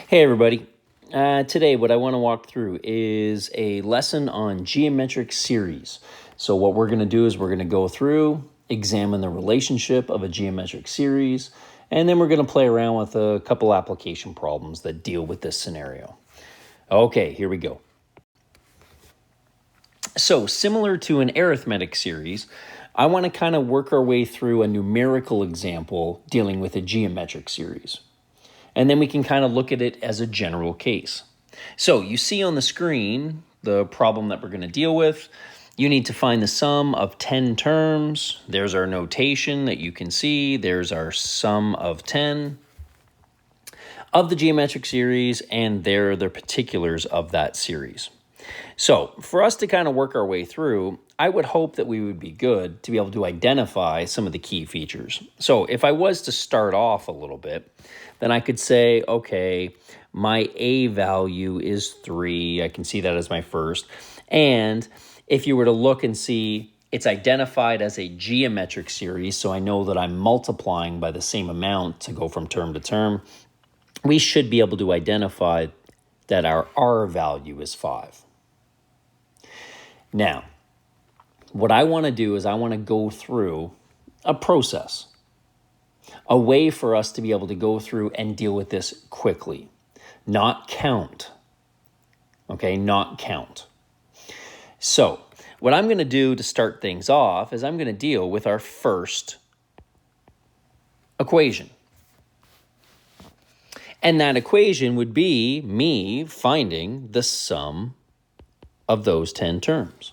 Hey everybody. Today what I want to walk through is a lesson on geometric series. So what we're going to do is we're going to go through, examine the relationship of a geometric series, and then we're going to play around with a couple application problems that deal with this scenario. Okay, here we go. So similar to an arithmetic series, I want to kind of work our way through a numerical example dealing with a geometric series. And then we can kind of look at it as a general case. So you see on the screen the problem that we're going to deal with. You need to find the sum of 10 terms. There's our notation that you can see. There's our sum of 10 of the geometric series, and there are the particulars of that series. So for us to kind of work our way through, I would hope that we would be good to be able to identify some of the key features. So if I was to start off a little bit, then I could say, okay, my A value is 3. I can see that as my first. And if you were to look and see, it's identified as a geometric series, so I know that I'm multiplying by the same amount to go from term to term. We should be able to identify that our R value is 5. Now, what I want to do is I want to go through a process, a way for us to be able to go through and deal with this quickly, not count, okay, not count. So what I'm going to do to start things off is I'm going to deal with our first equation. And that equation would be me finding the sum of those 10 terms.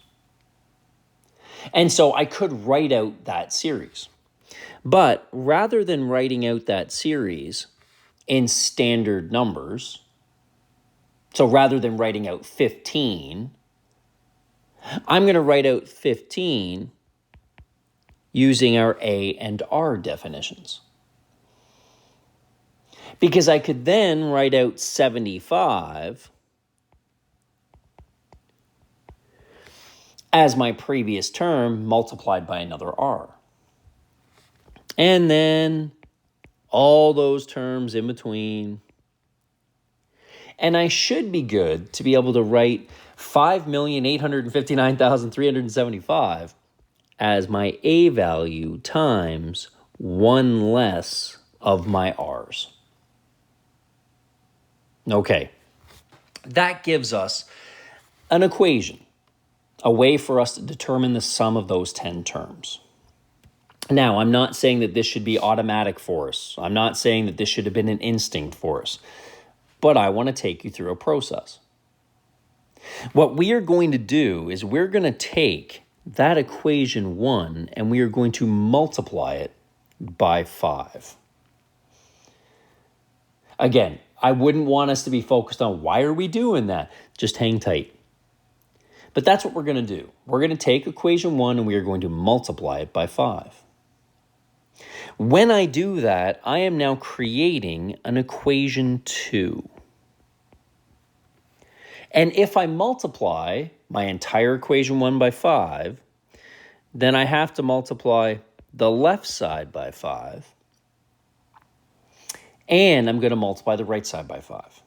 And so I could write out that series. But rather than writing out that series in standard numbers, so rather than writing out 15, I'm going to write out 15 using our A and R definitions. Because I could then write out 75 as my previous term multiplied by another R. And then all those terms in between. And I should be good to be able to write 5,859,375 as my A value times one less of my R's. Okay, that gives us an equation, a way for us to determine the sum of those 10 terms. Now, I'm not saying that this should be automatic for us. I'm not saying that this should have been an instinct for us. But I want to take you through a process. What we are going to do is we're going to take that equation 1 and we are going to multiply it by 5. Again, I wouldn't want us to be focused on why are we doing that? Just hang tight. But that's what we're going to do. We're going to take equation 1 and we are going to multiply it by 5. When I do that, I am now creating an equation 2. And if I multiply my entire equation 1 by 5, then I have to multiply the left side by 5. And I'm going to multiply the right side by 5.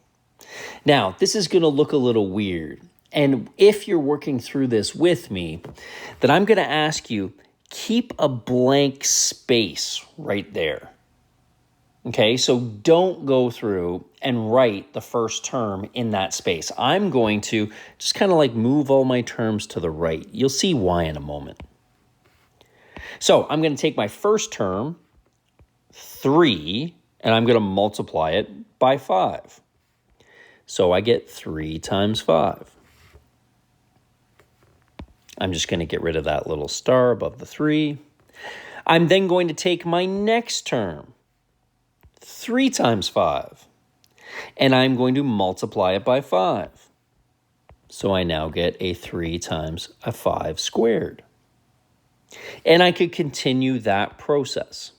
Now, this is going to look a little weird. And if you're working through this with me, then I'm going to ask you, keep a blank space right there. Okay, so don't go through and write the first term in that space. I'm going to just kind of like move all my terms to the right. You'll see why in a moment. So I'm going to take my first term, 3, and I'm going to multiply it by 5. So I get 3 times 5. I'm just going to get rid of that little star above the 3. I'm then going to take my next term, 3 times 5, and I'm going to multiply it by 5. So I now get a 3 times a 5 squared. And I could continue that process.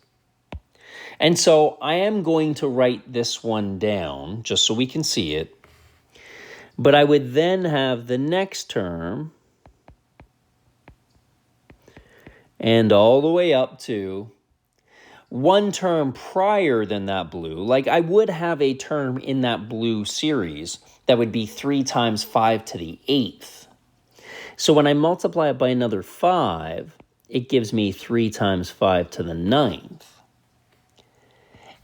And so I am going to write this one down just so we can see it. But I would then have the next term and all the way up to one term prior than that blue, like I would have a term in that blue series that would be 3 times 5 to the 8th. So when I multiply it by another 5, it gives me 3 times 5 to the 9th.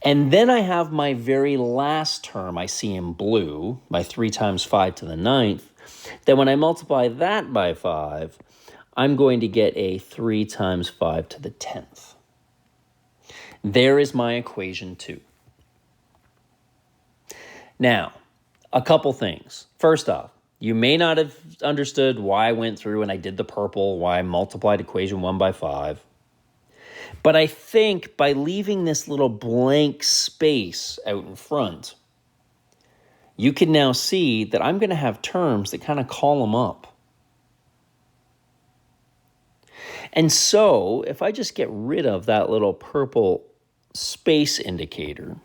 And then I have my very last term I see in blue, my 3 times 5 to the 9th. Then when I multiply that by 5, I'm going to get a 3 times 5 to the 10th. There is my equation 2. Now, a couple things. First off, you may not have understood why I went through and I did the purple, why I multiplied equation 1 by 5. But I think by leaving this little blank space out in front, you can now see that I'm going to have terms that kind of call them up. And so if I just get rid of that little purple space indicator,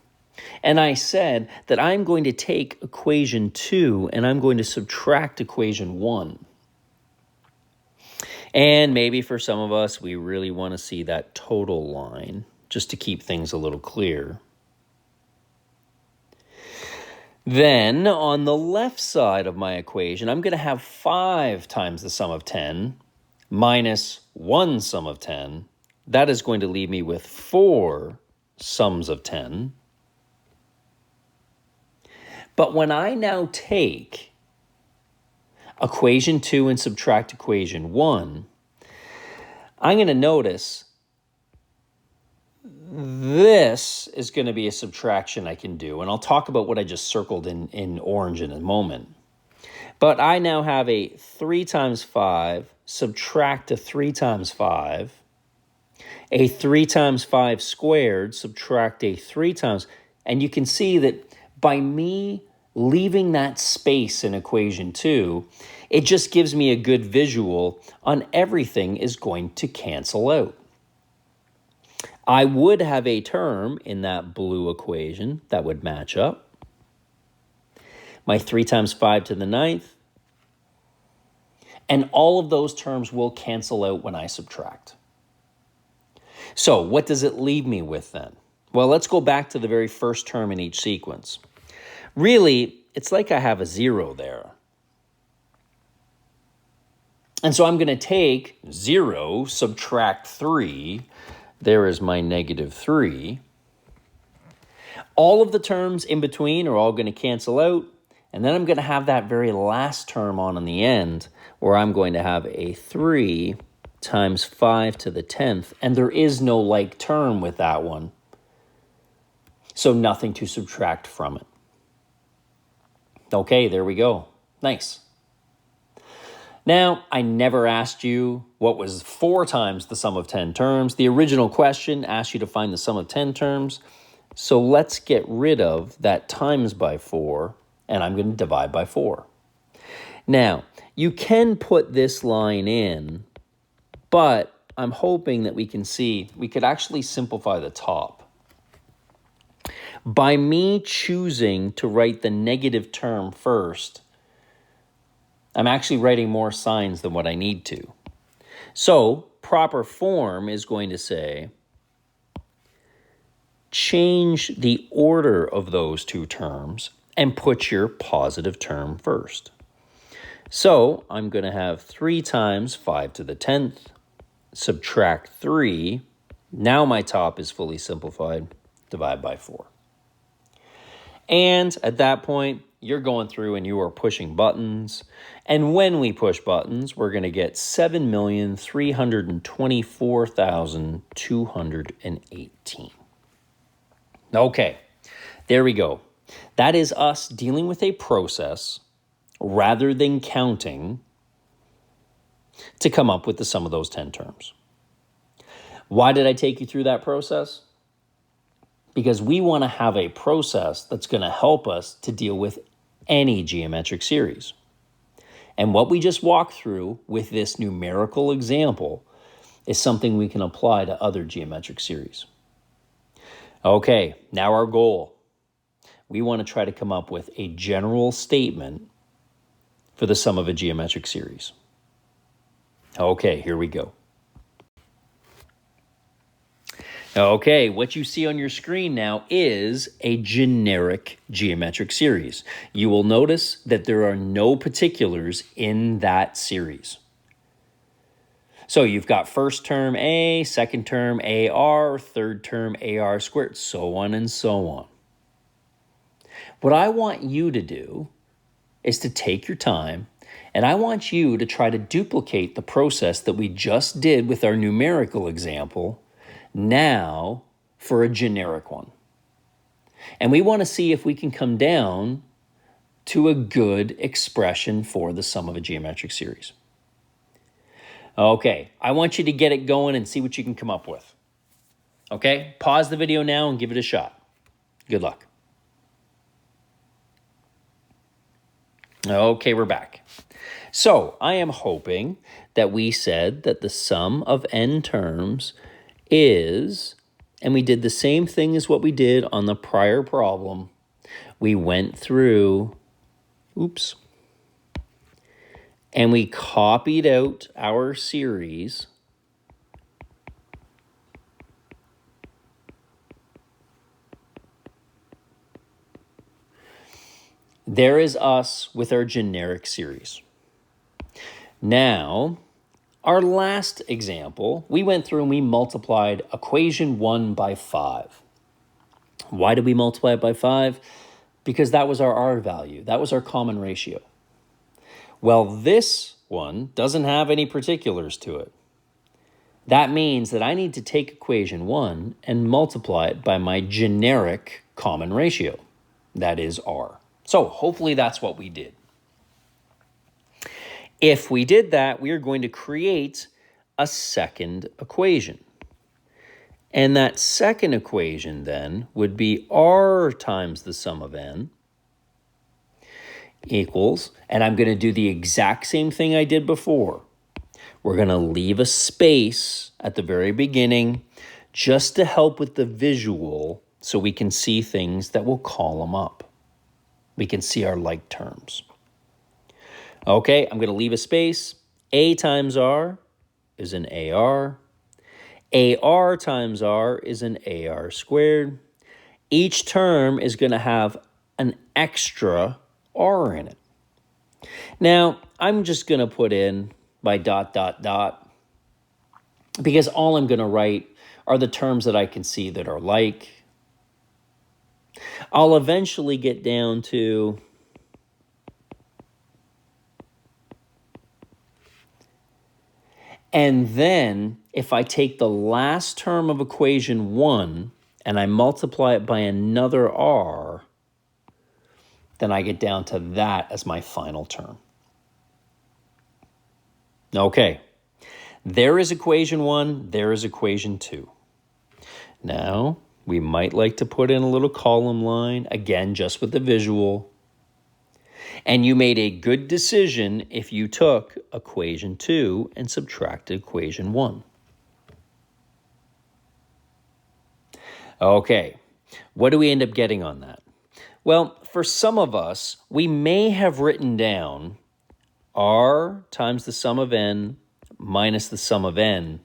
and I said that I'm going to take equation 2 and I'm going to subtract equation 1. And maybe for some of us, we really want to see that total line just to keep things a little clear. Then on the left side of my equation, I'm going to have 5 times the sum of 10 minus 1 sum of 10. That is going to leave me with 4 sums of 10. But when I now take equation 2 and subtract equation 1, I'm going to notice this is going to be a subtraction I can do. And I'll talk about what I just circled in orange in a moment. But I now have a 3 times 5, subtract a 3 times 5, a 3 times 5 squared, subtract a 3 times, and you can see that by me leaving that space in equation 2, it just gives me a good visual on everything is going to cancel out. I would have a term in that blue equation that would match up. My 3 times 5 to the 9th. And all of those terms will cancel out when I subtract. So what does it leave me with then? Well, let's go back to the very first term in each sequence. Really, it's like I have a 0 there. And so I'm going to take 0, subtract 3. There is my negative 3. All of the terms in between are all going to cancel out. And then I'm going to have that very last term on in the end, where I'm going to have a 3 times 5 to the 10th. And there is no like term with that one. So nothing to subtract from it. Okay, there we go. Nice. Now, I never asked you what was 4 times the sum of 10 terms. The original question asked you to find the sum of 10 terms. So let's get rid of that times by 4, and I'm going to divide by 4. Now, you can put this line in, but I'm hoping that we can see we could actually simplify the top. By me choosing to write the negative term first, I'm actually writing more signs than what I need to. So, proper form is going to say, change the order of those two terms and put your positive term first. So, I'm going to have 3 times 5 to the 10th, subtract 3. Now my top is fully simplified, divide by 4. And at that point, you're going through and you are pushing buttons. And when we push buttons, we're going to get 7,324,218. Okay, there we go. That is us dealing with a process rather than counting to come up with the sum of those 10 terms. Why did I take you through that process? Because we want to have a process that's going to help us to deal with any geometric series. And what we just walked through with this numerical example is something we can apply to other geometric series. Okay, now our goal. We want to try to come up with a general statement for the sum of a geometric series. Okay, here we go. Okay, what you see on your screen now is a generic geometric series. You will notice that there are no particulars in that series. So you've got first term A, second term AR, third term AR squared, so on and so on. What I want you to do is to take your time, and I want you to try to duplicate the process that we just did with our numerical example now for a generic one. And we want to see if we can come down to a good expression for the sum of a geometric series. Okay, I want you to get it going and see what you can come up with. Okay, pause the video now and give it a shot. Good luck. Okay, we're back. So I am hoping that we said that the sum of n terms is, and we did the same thing as what we did on the prior problem. We went through, and we copied out our series. There is us with our generic series. Now, our last example, we went through and we multiplied equation 1 by 5. Why did we multiply it by 5? Because that was our R value. That was our common ratio. Well, this one doesn't have any particulars to it. That means that I need to take equation 1 and multiply it by my generic common ratio. That is R. So hopefully that's what we did. If we did that, we are going to create a second equation. And that second equation then would be R times the sum of n equals, and I'm going to do the exact same thing I did before. We're going to leave a space at the very beginning just to help with the visual so we can see things that will column up. We can see our like terms. Okay, I'm going to leave a space. A times R is an AR. AR times R is an AR squared. Each term is going to have an extra R in it. Now, I'm just going to put in my ... because all I'm going to write are the terms that I can see that are like. I'll eventually get down to and then if I take the last term of equation 1 and I multiply it by another R, then I get down to that as my final term. Okay, there is equation 1, there is equation 2. Now, we might like to put in a little column line, again, just with the visual. And you made a good decision if you took equation 2 and subtracted equation 1. Okay, what do we end up getting on that? Well, for some of us, we may have written down R times the sum of n minus the sum of n,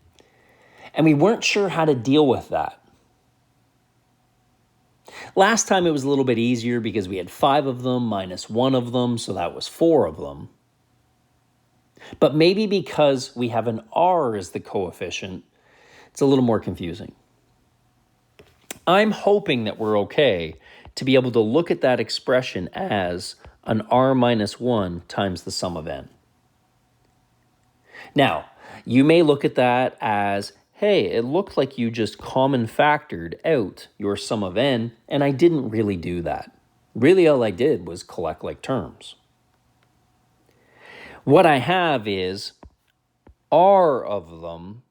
and we weren't sure how to deal with that. Last time it was a little bit easier because we had 5 of them minus 1 of them, so that was 4 of them. But maybe because we have an R as the coefficient, it's a little more confusing. I'm hoping that we're okay to be able to look at that expression as an R minus 1 times the sum of n. Now, you may look at that as, hey, it looked like you just common factored out your sum of n, and I didn't really do that. Really, all I did was collect like terms. What I have is R of them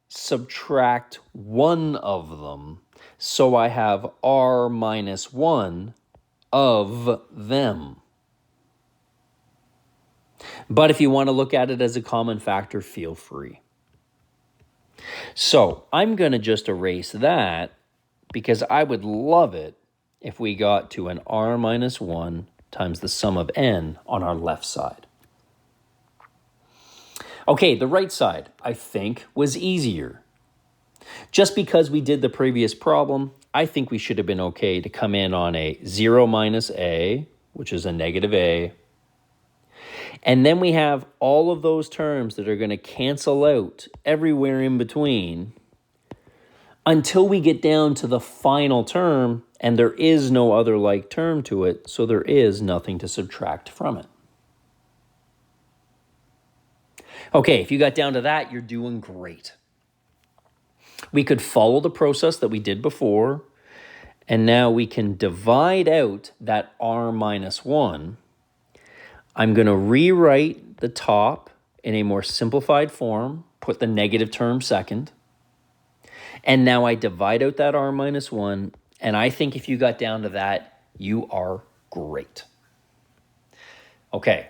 subtract 1 of them, so I have R minus 1 of them. But if you want to look at it as a common factor, feel free. So I'm going to just erase that because I would love it if we got to an R minus 1 times the sum of n on our left side. Okay, the right side, I think, was easier. Just because we did the previous problem, I think we should have been okay to come in on a 0 minus a, which is a negative a. And then we have all of those terms that are going to cancel out everywhere in between until we get down to the final term, and there is no other like term to it, so there is nothing to subtract from it. Okay, if you got down to that, you're doing great. We could follow the process that we did before, and now we can divide out that r minus 1. I'm going to rewrite the top in a more simplified form, put the negative term second, and now I divide out that r minus 1, and I think if you got down to that, you are great. Okay,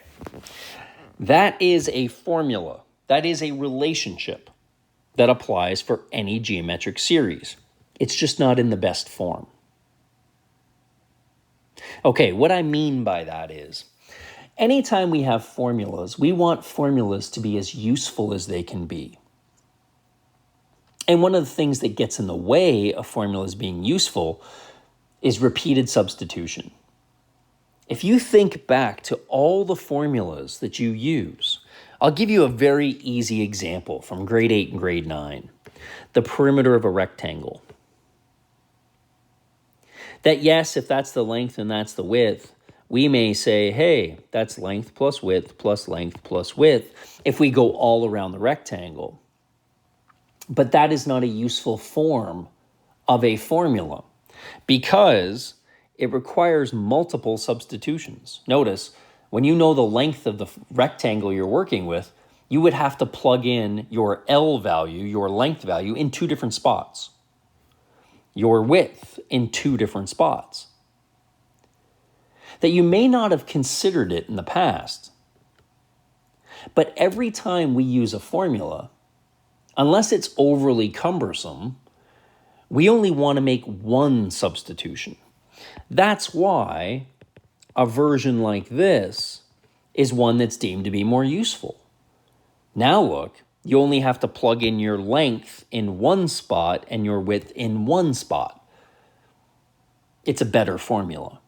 that is a formula. That is a relationship that applies for any geometric series. It's just not in the best form. Okay, what I mean by that is, anytime we have formulas, we want formulas to be as useful as they can be. And one of the things that gets in the way of formulas being useful is repeated substitution. If you think back to all the formulas that you use, I'll give you a very easy example from grade 8 and grade 9, the perimeter of a rectangle. That yes, if that's the length and that's the width, we may say, hey, that's length plus width plus length plus width if we go all around the rectangle. But that is not a useful form of a formula because it requires multiple substitutions. Notice, when you know the length of the rectangle you're working with, you would have to plug in your L value, your length value, in 2 different spots. Your width in 2 different spots. That you may not have considered it in the past. But every time we use a formula, unless it's overly cumbersome, we only want to make one substitution. That's why a version like this is one that's deemed to be more useful. Now look, you only have to plug in your length in one spot and your width in one spot. It's a better formula.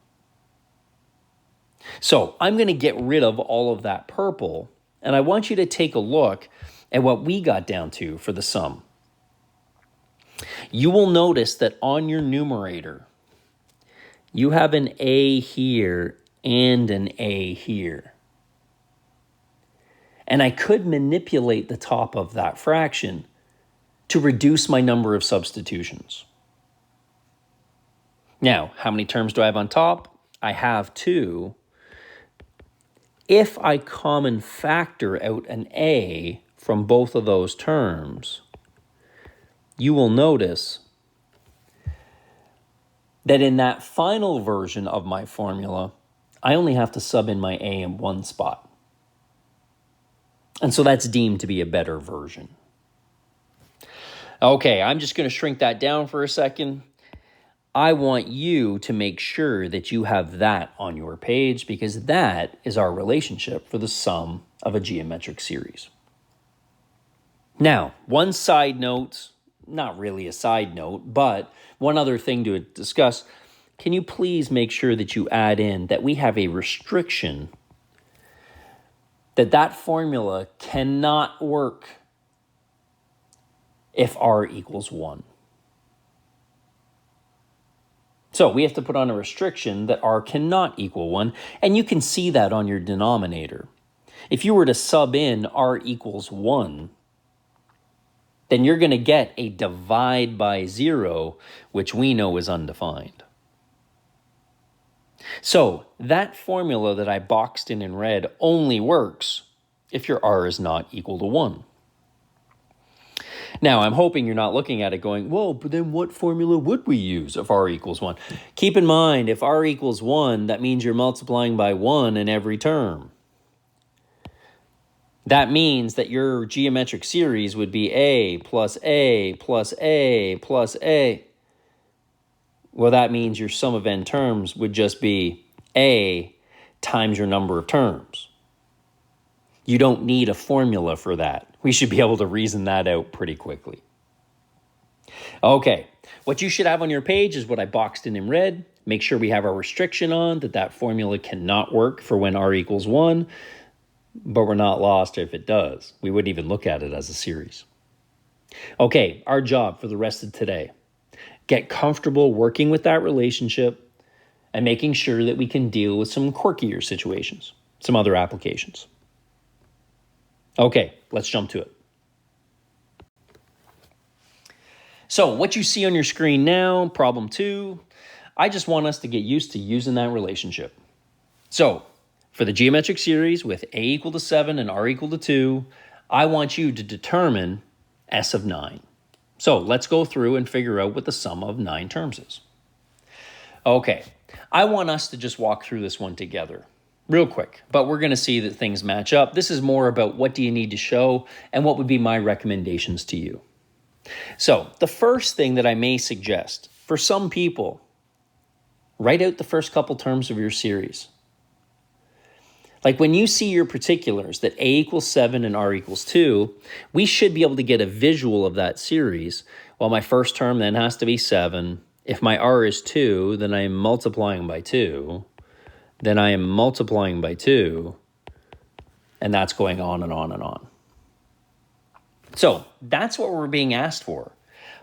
So I'm going to get rid of all of that purple, and I want you to take a look at what we got down to for the sum. You will notice that on your numerator, you have an a here and an a here. And I could manipulate the top of that fraction to reduce my number of substitutions. Now, how many terms do I have on top? I have 2. If I common factor out an a from both of those terms, you will notice that in that final version of my formula, I only have to sub in my a in one spot. And so that's deemed to be a better version. Okay, I'm just going to shrink that down for a second. I want you to make sure that you have that on your page because that is our relationship for the sum of a geometric series. Now, one side note, not really a side note, but one other thing to discuss. Can you please make sure that you add in that we have a restriction that formula cannot work if r equals 1. So we have to put on a restriction that r cannot equal 1, and you can see that on your denominator. If you were to sub in r equals 1, then you're going to get a divide by 0, which we know is undefined. So that formula that I boxed in red only works if your r is not equal to 1. Now, I'm hoping you're not looking at it going, well, but then what formula would we use if r equals 1? Keep in mind, if r equals 1, that means you're multiplying by 1 in every term. That means that your geometric series would be a plus a plus a plus a. Well, that means your sum of n terms would just be a times your number of terms. You don't need a formula for that. We should be able to reason that out pretty quickly. Okay, what you should have on your page is what I boxed in red. Make sure we have our restriction on that formula cannot work for when r equals 1, but we're not lost if it does. We wouldn't even look at it as a series. Okay, our job for the rest of today. Get comfortable working with that relationship and making sure that we can deal with some quirkier situations, some other applications. Okay, let's jump to it. So what you see on your screen now, problem 2, I just want us to get used to using that relationship. So for the geometric series with a equal to 7 and r equal to 2, I want you to determine s of 9. So let's go through and figure out what the sum of 9 terms is. Okay, I want us to just walk through this one together real quick, but we're going to see that things match up. This is more about what do you need to show and what would be my recommendations to you. So the first thing that I may suggest for some people, write out the first couple terms of your series. Like when you see your particulars that a equals 7 and r equals 2, we should be able to get a visual of that series. Well, my first term then has to be 7. If my r is 2, then I am multiplying by 2. Then I am multiplying by 2. And that's going on and on and on. So that's what we're being asked for.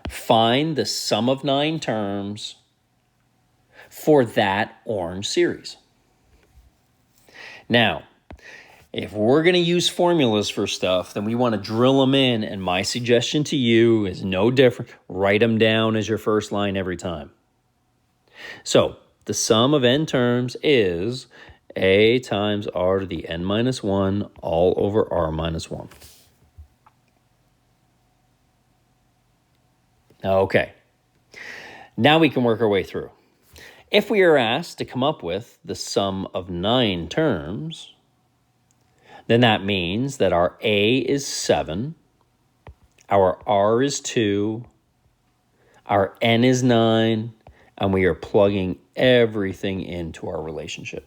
Find the sum of 9 terms for that orange series. Now, if we're going to use formulas for stuff, then we want to drill them in, and my suggestion to you is no different. Write them down as your first line every time. So the sum of n terms is a times r to the n minus 1 all over r minus 1. Okay, now we can work our way through. If we are asked to come up with the sum of 9 terms, then that means that our a is 7, our r is 2, our n is 9, and we are plugging everything into our relationship.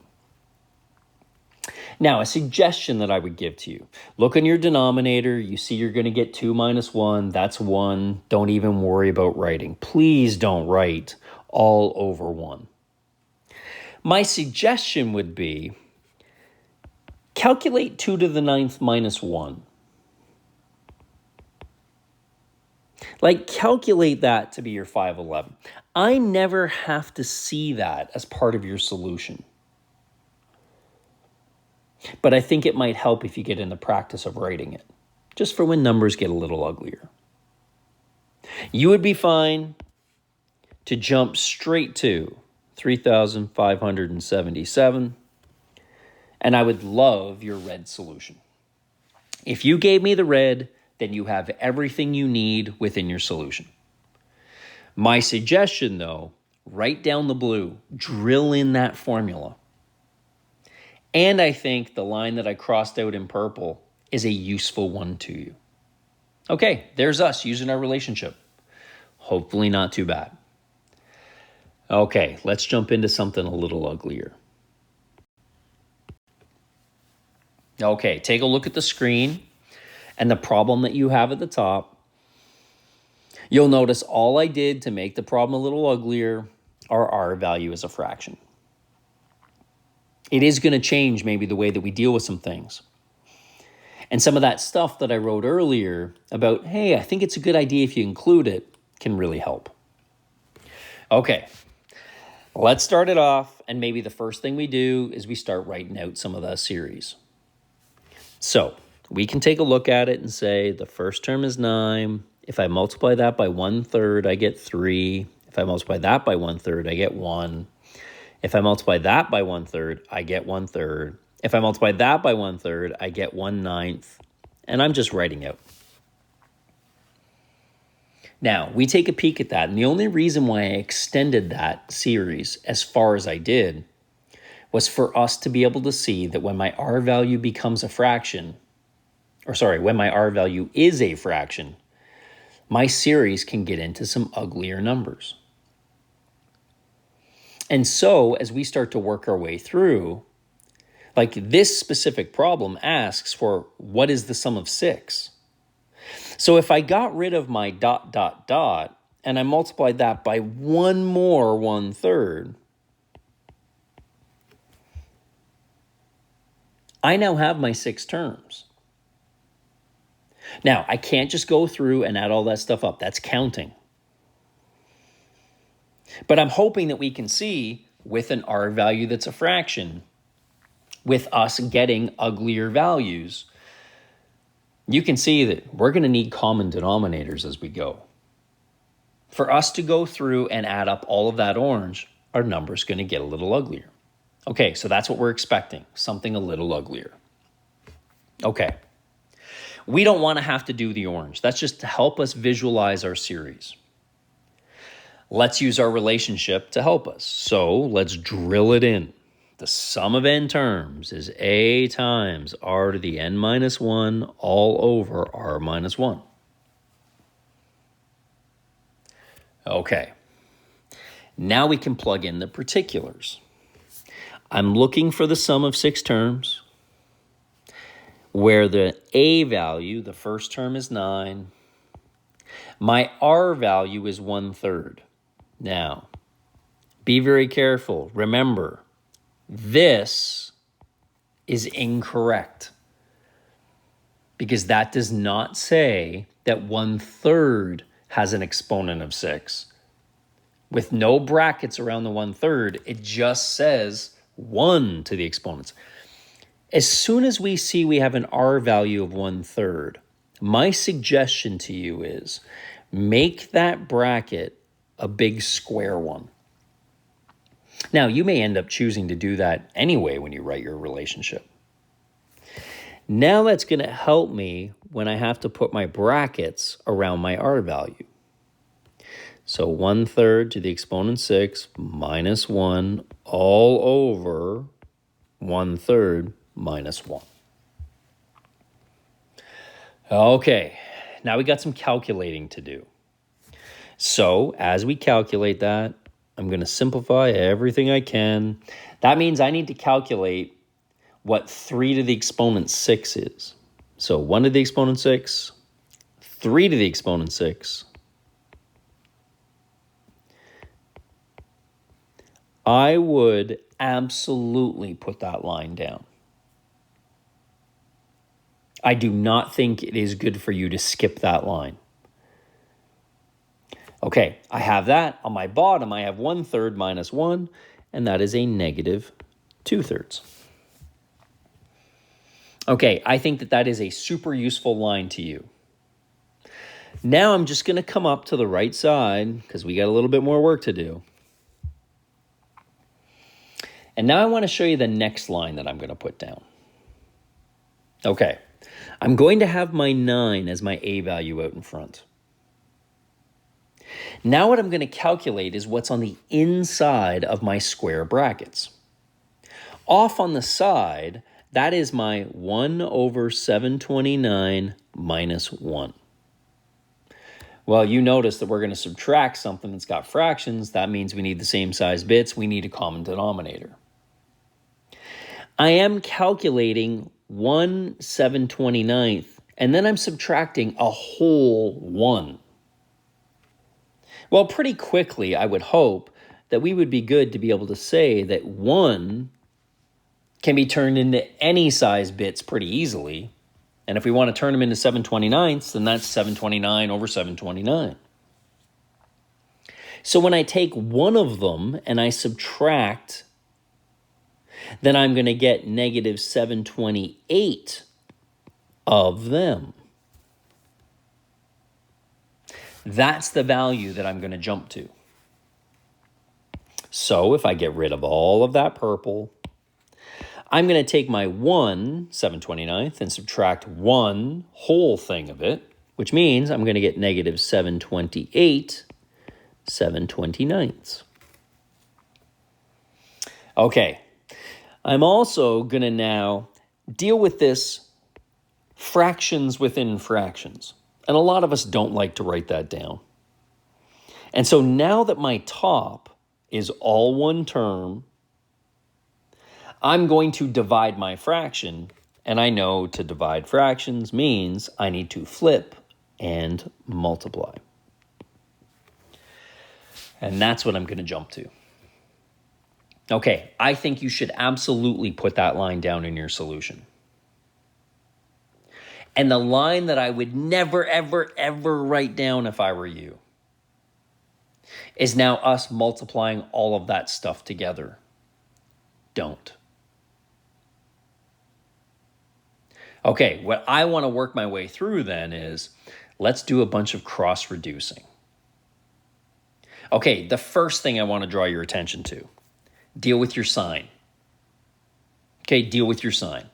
Now, a suggestion that I would give to you, look in your denominator, you see you're going to get 2 minus 1, that's 1. Don't even worry about writing. Please don't write all over 1. My suggestion would be calculate 2 to the 9th minus 1. Like calculate that to be your 511. I never have to see that as part of your solution. But I think it might help if you get in the practice of writing it, just for when numbers get a little uglier. You would be fine to jump straight to 3,577, and I would love your red solution. If you gave me the red, then you have everything you need within your solution. My suggestion, though, write down the blue, drill in that formula. And I think the line that I crossed out in purple is a useful one to you. Okay, there's us using our relationship. Hopefully not too bad. Okay, let's jump into something a little uglier. Okay, take a look at the screen and the problem that you have at the top. You'll notice all I did to make the problem a little uglier, our r value is a fraction. It is going to change maybe the way that we deal with some things. And some of that stuff that I wrote earlier about, hey, I think it's a good idea if you include it, can really help. Okay, let's start it off. And maybe the first thing we do is we start writing out some of the series. So we can take a look at it and say the first term is 9. If I multiply that by 1/3, I get 3. If I multiply that by 1/3, I get 1. If I multiply that by 1/3, I get 1/3. If I multiply that by 1/3, I get 1/9. And I'm just writing out. Now, we take a peek at that. And the only reason why I extended that series as far as I did was for us to be able to see that when my r value becomes a fraction, when my r value is a fraction, my series can get into some uglier numbers. And so as we start to work our way through, like this specific problem asks for what is the sum of 6? So if I got rid of my ... and I multiplied that by one more 1/3, I now have my 6 terms. Now, I can't just go through and add all that stuff up. That's counting. But I'm hoping that we can see with an R value that's a fraction, with us getting uglier values, you can see that we're going to need common denominators as we go. For us to go through and add up all of that orange, our number's going to get a little uglier. Okay, so that's what we're expecting, something a little uglier. Okay, we don't want to have to do the orange. That's just to help us visualize our series. Let's use our relationship to help us. So let's drill it in. The sum of n terms is a times r to the n minus 1 all over r minus 1. Okay, now we can plug in the particulars. I'm looking for the sum of 6 terms, where the a value, the first term, is 9. My r value is 1/3. Now, be very careful. Remember, this is incorrect because that does not say that 1/3 has an exponent of 6. With no brackets around the 1/3, it just says 1 to the exponents. As soon as we see we have an r value of 1/3, my suggestion to you is make that bracket a big square one. Now, you may end up choosing to do that anyway when you write your relationship. Now that's going to help me when I have to put my brackets around my r value. So 1/3 to the exponent 6 minus 1 all over 1/3 minus 1. Okay, now we got some calculating to do. So as we calculate that, I'm going to simplify everything I can. That means I need to calculate what 3 to the exponent 6 is. So 1 to the exponent 6, 3 to the exponent 6. I would absolutely put that line down. I do not think it is good for you to skip that line. Okay, I have that. On my bottom, I have 1/3 minus 1, and that is a negative 2/3. Okay, I think that that is a super useful line to you. Now I'm just going to come up to the right side because we got a little bit more work to do. And now I want to show you the next line that I'm going to put down. Okay, I'm going to have my 9 as my a value out in front. Now what I'm going to calculate is what's on the inside of my square brackets. Off on the side, that is my 1 over 729 minus 1. Well, you notice that we're going to subtract something that's got fractions. That means we need the same size bits. We need a common denominator. I am calculating 1/729, and then I'm subtracting a whole 1. Well, pretty quickly, I would hope that we would be good to be able to say that 1 can be turned into any size bits pretty easily. And if we want to turn them into 7/29, then that's 729 over 729. So when I take one of them and I subtract, then I'm going to get negative 728 of them. That's the value that I'm going to jump to. So if I get rid of all of that purple, I'm going to take my 1/729 and subtract one whole thing of it, which means I'm going to get negative 728 7/29. Okay, I'm also going to now deal with this fractions within fractions. And a lot of us don't like to write that down. And so now that my top is all one term, I'm going to divide my fraction. And I know to divide fractions means I need to flip and multiply. And that's what I'm going to jump to. Okay, I think you should absolutely put that line down in your solution. And the line that I would never, ever, ever write down if I were you is now us multiplying all of that stuff together. Don't. Okay, what I want to work my way through then is let's do a bunch of cross-reducing. Okay, the first thing I want to draw your attention to, deal with your sign. Okay, deal with your sign.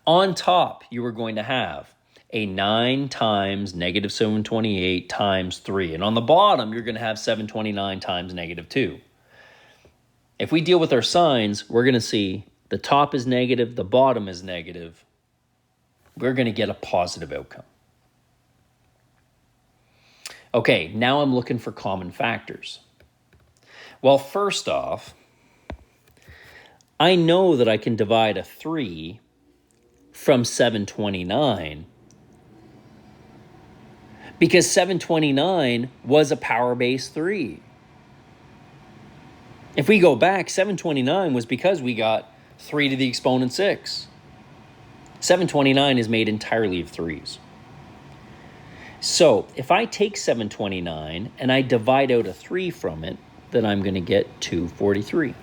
On top, you are going to have a 9 times negative 728 times 3. And on the bottom, you're going to have 729 times negative 2. If we deal with our signs, we're going to see the top is negative, the bottom is negative. We're going to get a positive outcome. Okay, now I'm looking for common factors. Well, first off, I know that I can divide a 3 from 729 because 729 was a power base 3. If we go back, 729 was because we got 3 to the exponent 6. 729 is made entirely of 3s. So if I take 729 and I divide out a 3 from it, then I'm going to get 243.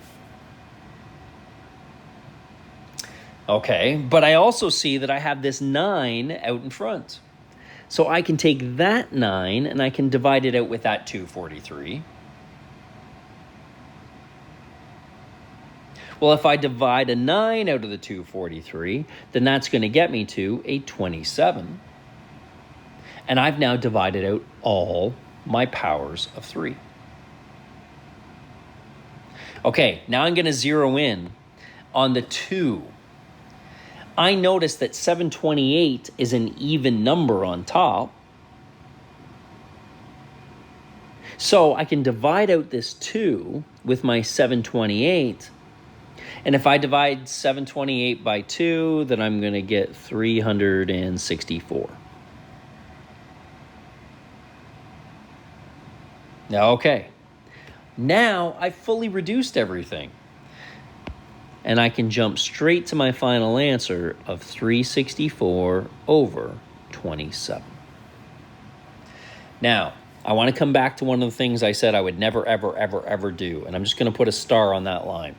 Okay, but I also see that I have this 9 out in front. So I can take that 9 and I can divide it out with that 243. Well, if I divide a 9 out of the 243, then that's going to get me to a 27. And I've now divided out all my powers of 3. Okay, now I'm going to zero in on the 2. I notice that 728 is an even number on top. So I can divide out this 2 with my 728. And if I divide 728 by 2, then I'm going to get 364. Okay. Now I've fully reduced everything. And I can jump straight to my final answer of 364 over 27. Now, I want to come back to one of the things I said I would never, ever, ever, ever do. And I'm just going to put a star on that line.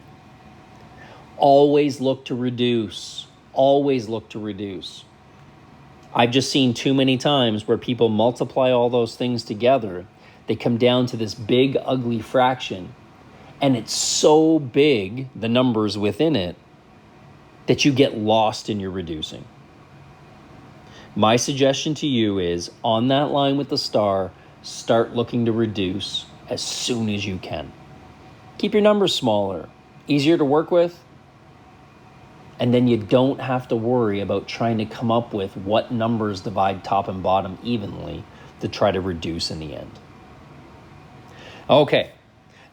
Always look to reduce. Always look to reduce. I've just seen too many times where people multiply all those things together. They come down to this big, ugly fraction. And it's so big, the numbers within it, that you get lost in your reducing. My suggestion to you is, on that line with the star, start looking to reduce as soon as you can. Keep your numbers smaller, easier to work with, and then you don't have to worry about trying to come up with what numbers divide top and bottom evenly to try to reduce in the end. Okay.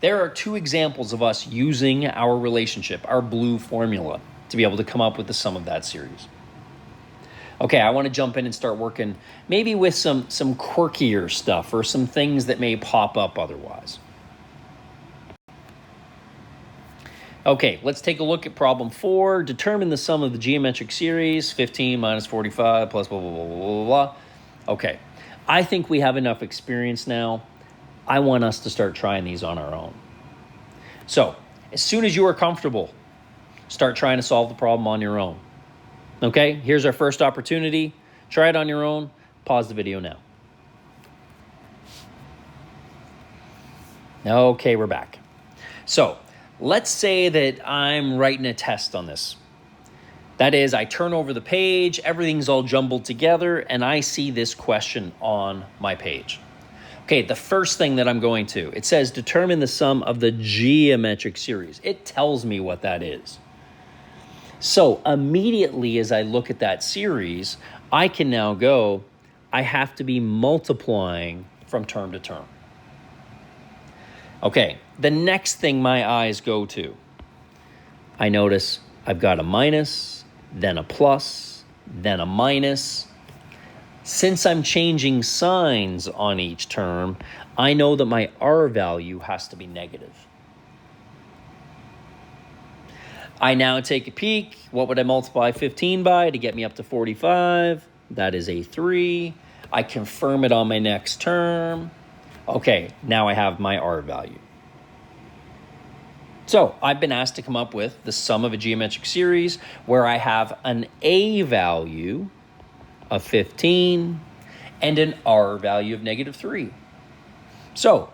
There are 2 examples of us using our relationship, our blue formula, to be able to come up with the sum of that series. Okay, I want to jump in and start working maybe with some quirkier stuff or some things that may pop up otherwise. Okay, let's take a look at problem 4. Determine the sum of the geometric series, 15 minus 45 plus blah, blah, blah, blah, blah, blah. Okay, I think we have enough experience now. I want us to start trying these on our own. So, as soon as you are comfortable, start trying to solve the problem on your own. Okay, here's our first opportunity. Try it on your own. Pause the video now. Okay, we're back. So, let's say that I'm writing a test on this. That is, I turn over the page, everything's all jumbled together, and I see this question on my page. Okay, the first thing that I'm going to, it says determine the sum of the geometric series. It tells me what that is. So immediately as I look at that series, I can now go, I have to be multiplying from term to term. Okay, the next thing my eyes go to, I notice I've got a minus, then a plus, then a minus. Since I'm changing signs on each term, I know that my R value has to be negative. I now take a peek. What would I multiply 15 by to get me up to 45? That is a 3. I confirm it on my next term. Okay, now I have my R value. So I've been asked to come up with the sum of a geometric series where I have an A value of 15 and an R value of negative 3. So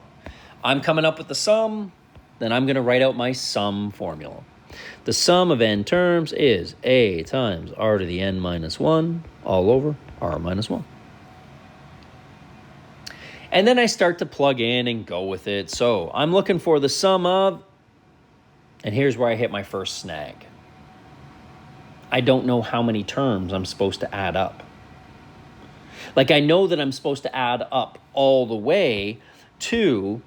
I'm coming up with the sum, then I'm going to write out my sum formula. The sum of n terms is A times R to the n minus 1 all over R minus 1. And then I start to plug in and go with it. So I'm looking for the sum of, and here's where I hit my first snag. I don't know how many terms I'm supposed to add up. Like, I know that I'm supposed to add up all the way to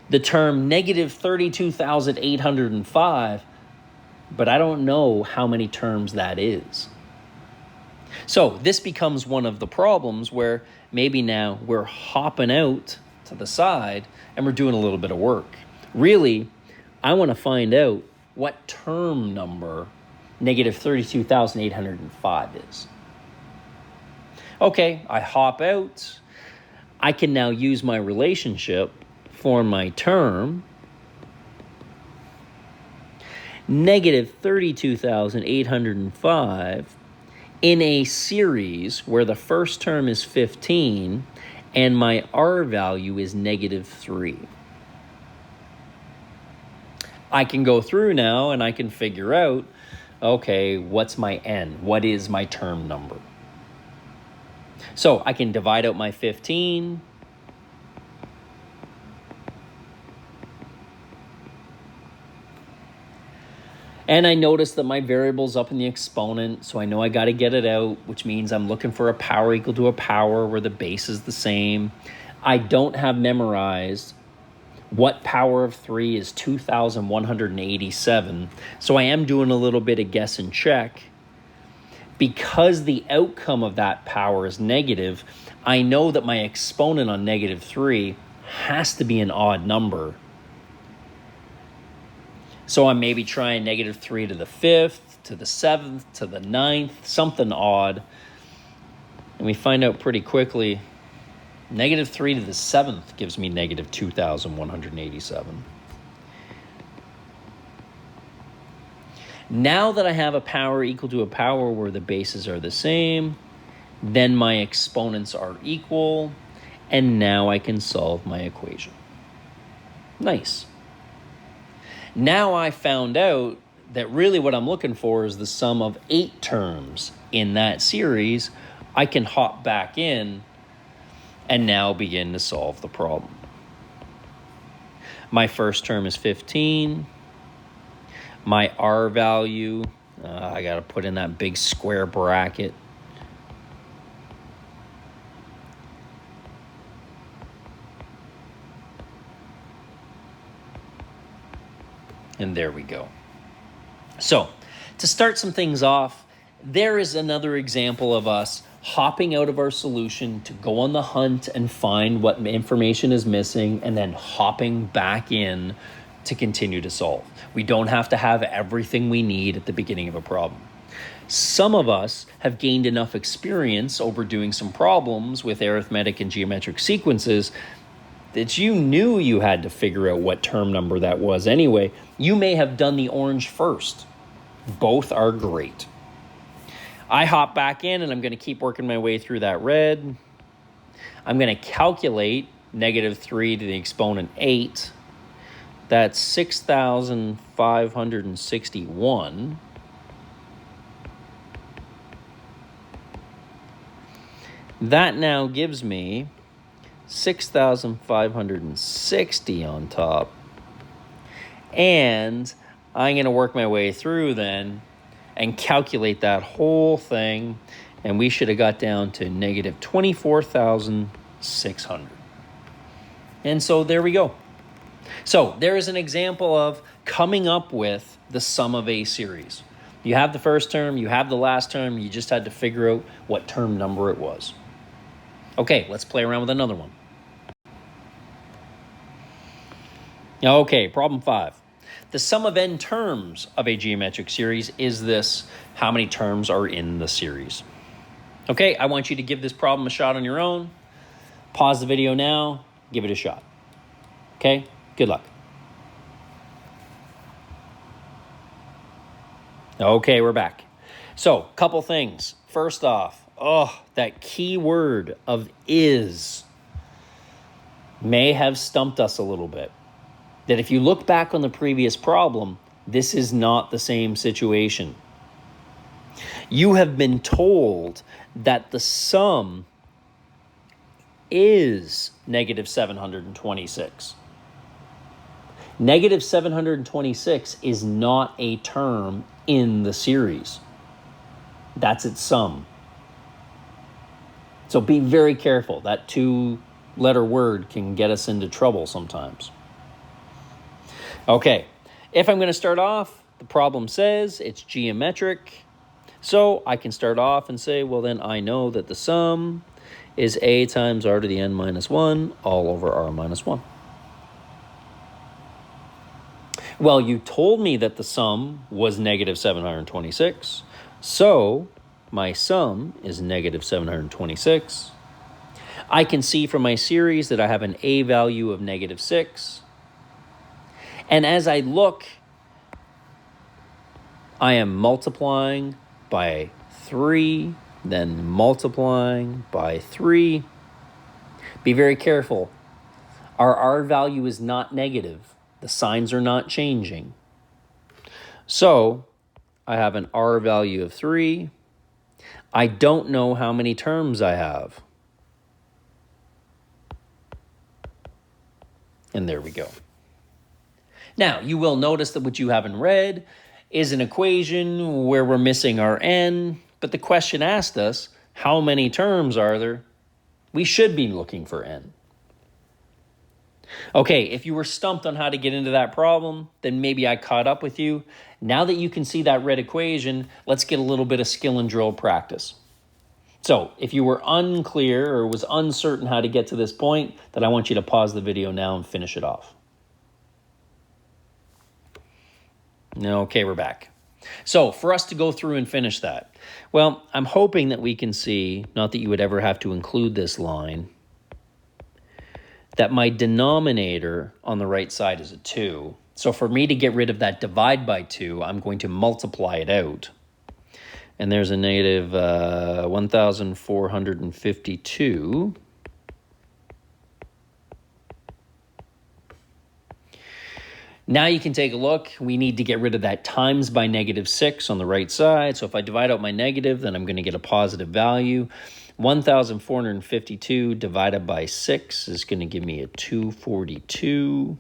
the term negative 32,805, but I don't know how many terms that is. So this becomes one of the problems where maybe now we're hopping out to the side and we're doing a little bit of work. Really, I want to find out what term number negative 32,805 is. Okay, I hop out. I can now use my relationship for my term. Negative 32,805 in a series where the first term is 15 and my R value is negative 3. I can go through now and I can figure out, okay, what's my n? What is my term number? So I can divide out my 15. And I notice that my variable's up in the exponent, so I know I got to get it out, which means I'm looking for a power equal to a power where the base is the same. I don't have memorized what power of 3 is 2,187, so I am doing a little bit of guess and check. Because the outcome of that power is negative, I know that my exponent on negative 3 has to be an odd number. So I'm maybe trying negative 3 to the 5th, to the 7th, to the 9th, something odd. And we find out pretty quickly, negative 3 to the 7th gives me negative 2,187. Now that I have a power equal to a power where the bases are the same, then my exponents are equal, and now I can solve my equation. Nice. Now I found out that really what I'm looking for is the sum of 8 terms in that series. I can hop back in and now begin to solve the problem. My first term is 15. My R value, I got to put in that big square bracket. And there we go. So, to start some things off, there is another example of us hopping out of our solution to go on the hunt and find what information is missing and then hopping back in to continue to solve. We don't have to have everything we need at the beginning of a problem. Some of us have gained enough experience over doing some problems with arithmetic and geometric sequences that you knew you had to figure out what term number that was anyway. You may have done the orange first. Both are great. I hop back in and I'm going to keep working my way through that red. I'm going to calculate negative 3 to the exponent 8. That's 6,561. That now gives me 6,560 on top. And I'm going to work my way through then and calculate that whole thing. And we should have got down to negative 24,600. And so there we go. So there is an example of coming up with the sum of a series. You have the first term, you have the last term, you just had to figure out what term number it was. Okay, let's play around with another one. Okay, problem 5. The sum of n terms of a geometric series is this. How many terms are in the series? Okay, I want you to give this problem a shot on your own. Pause the video now, give it a shot. Okay, good luck. Okay, we're back. So, couple things. First off, that key word of is may have stumped us a little bit. That if you look back on the previous problem, this is not the same situation. You have been told that the sum is negative 726. Negative 726 is not a term in the series. That's its sum. So be very careful. That 2-letter word can get us into trouble sometimes. Okay, if I'm going to start off, the problem says it's geometric. So I can start off and say, well, then I know that the sum is a times r to the n minus 1 all over r minus 1. Well, you told me that the sum was negative 726. So my sum is negative 726. I can see from my series that I have an a value of negative 6. And as I look, I am multiplying by 3, then multiplying by 3. Be very careful. Our r value is not negative. The signs are not changing. So I have an r value of 3. I don't know how many terms I have. And there we go. Now, you will notice that what you have in red is an equation where we're missing our n, but the question asked us, how many terms are there? We should be looking for n. Okay, if you were stumped on how to get into that problem, then maybe I caught up with you. Now that you can see that red equation, let's get a little bit of skill and drill practice. So if you were unclear or was uncertain how to get to this point, then I want you to pause the video now and finish it off. Okay, we're back. So for us to go through and finish that, well, I'm hoping that we can see, not that you would ever have to include this line, that my denominator on the right side is a 2. So for me to get rid of that divide by 2, I'm going to multiply it out. And there's a negative 1,452. Now you can take a look. We need to get rid of that times by negative 6 on the right side. So if I divide out my negative, then I'm going to get a positive value. 1,452 divided by 6 is going to give me a 242.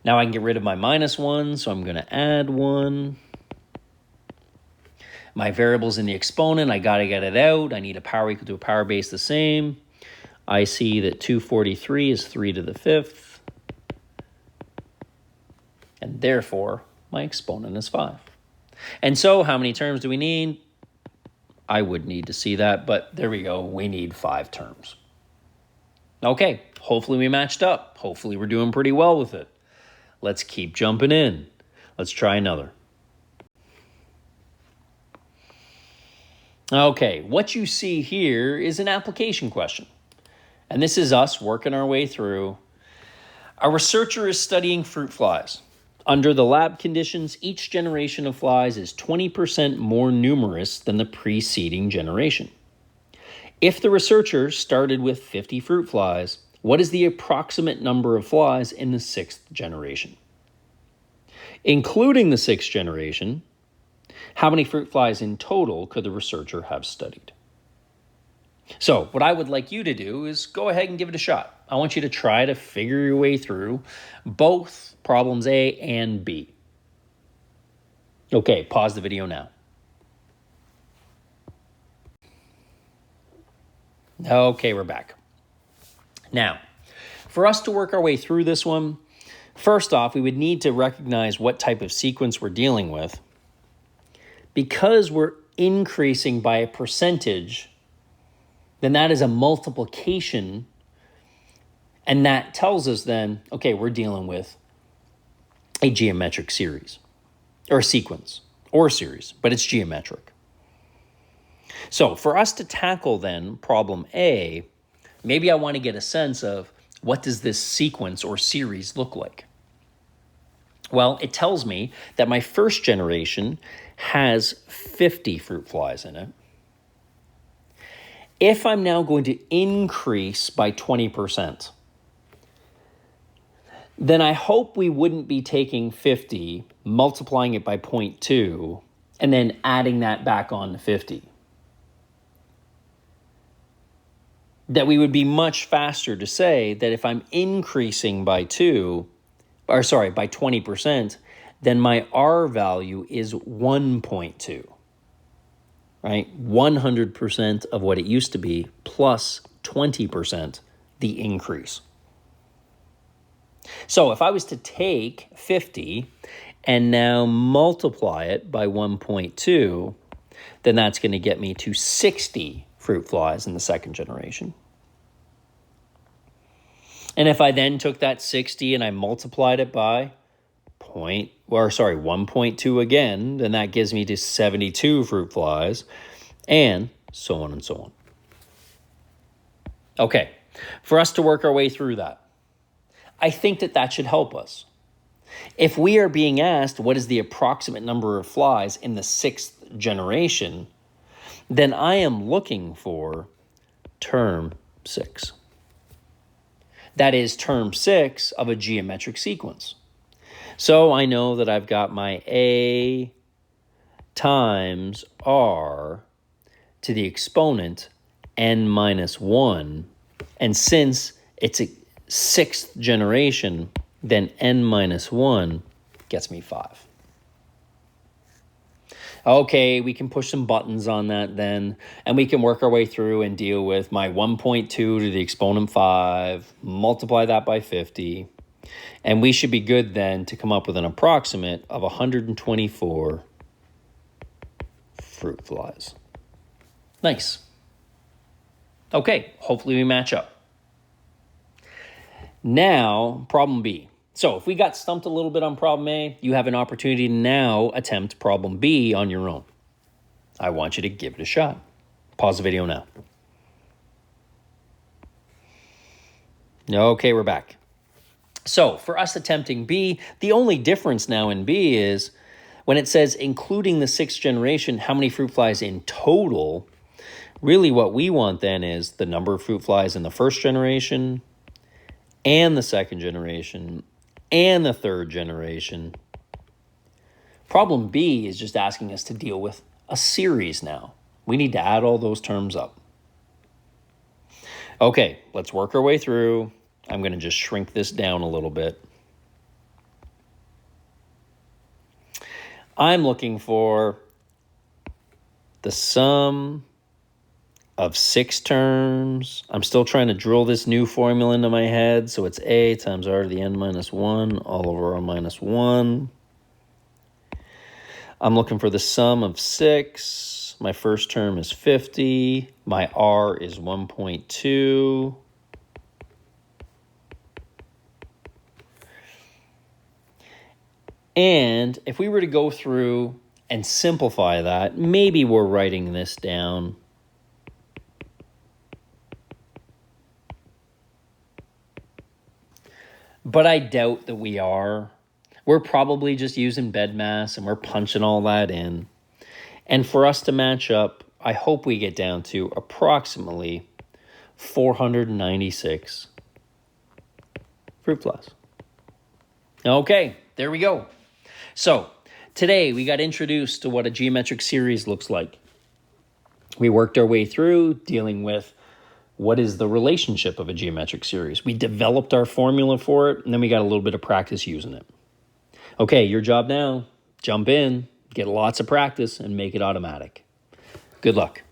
Now I can get rid of my minus 1, so I'm going to add 1. My variable's in the exponent. I got to get it out. I need a power equal to a power base the same. I see that 243 is 3 to the 5th. And therefore, my exponent is 5. And so how many terms do we need? I would need to see that, but there we go. We need 5 terms. Okay, hopefully we matched up. Hopefully we're doing pretty well with it. Let's keep jumping in. Let's try another. Okay, what you see here is an application question. And this is us working our way through. A researcher is studying fruit flies. Under the lab conditions, each generation of flies is 20% more numerous than the preceding generation. If the researcher started with 50 fruit flies, what is the approximate number of flies in the 6th generation? Including the 6th generation, how many fruit flies in total could the researcher have studied? So what I would like you to do is go ahead and give it a shot. I want you to try to figure your way through both problems A and B. Okay, pause the video now. Okay, we're back. Now, for us to work our way through this one, First off, we would need to recognize what type of sequence we're dealing with. Because we're increasing by a percentage, then that is a multiplication, and that tells us then, okay, we're dealing with a geometric series, or sequence, or series, but it's geometric. So for us to tackle then problem A, maybe I want to get a sense of what does this sequence or series look like? Well, it tells me that my first generation has 50 fruit flies in it. If I'm now going to increase by 20%, then I hope we wouldn't be taking 50, multiplying it by 0.2, and then adding that back on to 50. That we would be much faster to say that if I'm increasing by 20%, then my R value is 1.2, right? 100% of what it used to be plus 20% the increase. So if I was to take 50 and now multiply it by 1.2, then that's going to get me to 60 fruit flies in the second generation. And if I then took that 60 and I multiplied it by 1.2 again, then that gives me to 72 fruit flies, and so on and so on. Okay, for us to work our way through that, I think that should help us. If we are being asked what is the approximate number of flies in the sixth generation, then I am looking for term 6. That is term 6 of a geometric sequence. So I know that I've got my A times R to the exponent n minus 1. And since it's a sixth generation, then n minus 1 gets me 5. Okay, we can push some buttons on that then, and we can work our way through and deal with my 1.2 to the exponent 5, multiply that by 50, and we should be good then to come up with an approximate of 124 fruit flies. Nice. Okay, hopefully we match up. Now, problem B. So if we got stumped a little bit on problem A, you have an opportunity to now attempt problem B on your own. I want you to give it a shot. Pause the video now. Okay, we're back. So for us attempting B, the only difference now in B is when it says including the sixth generation, how many fruit flies in total, really what we want then is the number of fruit flies in the first generation and the second generation and the third generation. Problem B is just asking us to deal with a series now. We need to add all those terms up. Okay, let's work our way through. I'm going to just shrink this down a little bit. I'm looking for the sum of 6 terms. I'm still trying to drill this new formula into my head. So it's A times R to the n minus 1 all over R minus 1. I'm looking for the sum of 6. My first term is 50. My R is 1.2. And if we were to go through and simplify that, maybe we're writing this down. But I doubt that we are. We're probably just using BEDMAS and we're punching all that in. And for us to match up, I hope we get down to approximately 496 fruit flies. Okay, there we go. So today we got introduced to what a geometric series looks like. We worked our way through dealing with what is the relationship of a geometric series. We developed our formula for it, and then we got a little bit of practice using it. Okay, your job now, jump in, get lots of practice, and make it automatic. Good luck.